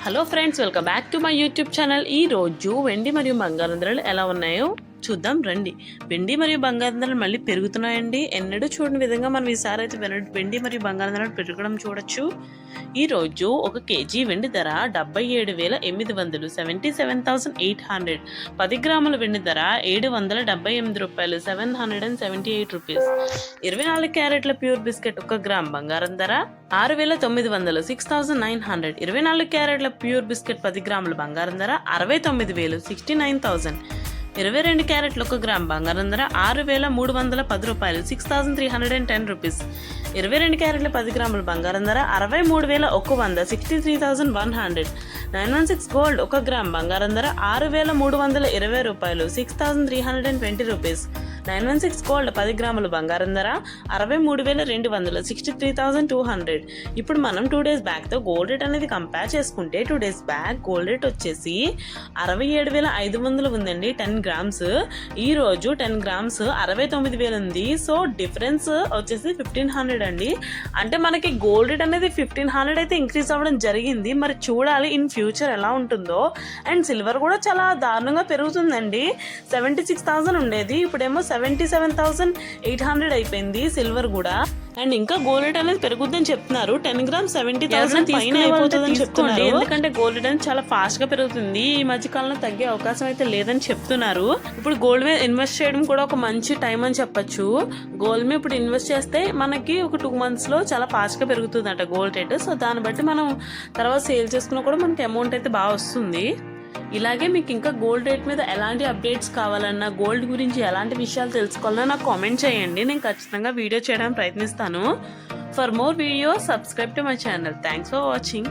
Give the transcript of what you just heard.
Hello friends, welcome back to my YouTube channel. ఈ రోజు వెండి మరియు బంగారం ధరలు ఎలా ఉన్నాయో చూద్దాం రండి. వెండి మరియు బంగారం ధరలు మళ్ళీ పెరుగుతున్నాయండి. ఎన్నడూ చూడని విధంగా మనం ఈసారి అయితే వెండి మరియు బంగారం ధరలు పెరగడం చూడొచ్చు. ఈ రోజు ఒక కేజీ వెండి ధర 77,800 77,800. 10 గ్రాముల వెండి ధర 778 రూపాయలు 778 రూపీస్. 24 క్యారెట్ల ప్యూర్ బిస్కెట్ 1 గ్రామ్ బంగారం ధర 6,900 6,900. 24 క్యారెట్ల ప్యూర్ బిస్కెట్ 10 గ్రాముల బంగారం ధర 69,000 69,000. 22 క్యారెట్ల 1 గ్రామ్ బంగారం ధర 6,310 రూపాయలు 6,310 రూపీస్. 22 క్యారెట్ల 10 గ్రాముల బంగారం ధర 63,100 63,100. 916 గోల్డ్ 1 గ్రామ్ బంగారం ధర 6,320 రూపాయలు 6,320 రూపీస్. 916 గోల్డ్ 10 గ్రాముల బంగారం ధర 63,200 63,200. ఇప్పుడు మనం 2 days బ్యాక్ తో గోల్డ్ రేట్ అనేది కంపేర్ చేసుకుంటే 2 days బ్యాక్ గోల్డ్ రేట్ వచ్చేసి 67,500 ఉందండి 10 గ్రామ్స్. ఈ రోజు 10 గ్రామ్స్ 69,000 ఉంది. సో డిఫరెన్స్ వచ్చేసి 1,500 అండి. అంటే మనకి గోల్డ్ రేట్ అనేది 1,500 అయితే ఇంక్రీజ్ అవ్వడం జరిగింది. మరి చూడాలి ఇన్ ఫ్యూచర్ ఎలా ఉంటుందో. అండ్ సిల్వర్ కూడా చాలా దారుణంగా పెరుగుతుందండి. 76,000 ఉండేది, ఇప్పుడేమో 77,800 అయిపోయింది సిల్వర్ కూడా. అండ్ ఇంకా గోల్డ్ రేట్ అనేది పెరుగుద్దని చెప్తున్నారు. 10 గ్రామ్స్ 70,000 పైన అయిపోతుందని చెప్తున్నారు. ఎందుకంటే గోల్డ్ రేట్ అనేది చాలా ఫాస్ట్ గా పెరుగుతుంది. ఈ మధ్య కాలంలో తగ్గే అవకాశం అయితే లేదని చెప్తున్నారు. ఇప్పుడు గోల్డ్ మీద ఇన్వెస్ట్ చేయడం కూడా ఒక మంచి టైం అని చెప్పొచ్చు. గోల్డ్ మీద ఇప్పుడు ఇన్వెస్ట్ చేస్తే మనకి ఒక 2 months లో చాలా ఫాస్ట్ గా పెరుగుతుందట గోల్డ్ రేట్. సో దాన్ని బట్టి మనం తర్వాత సేల్ చేసుకున్నా కూడా మనకి అమౌంట్ అయితే బాగా వస్తుంది. ఇలాగే మీకు ఇంకా గోల్డ్ రేట్ మీద ఎలాంటి అప్డేట్స్ కావాలన్నా, గోల్డ్ గురించి ఎలాంటి విషయాలు తెలుసుకోవాలన్నా నాకు కామెంట్ చేయండి. నేను ఖచ్చితంగా వీడియో చేయడానికి ప్రయత్నిస్తాను. For more videos subscribe to my channel. Thanks for watching.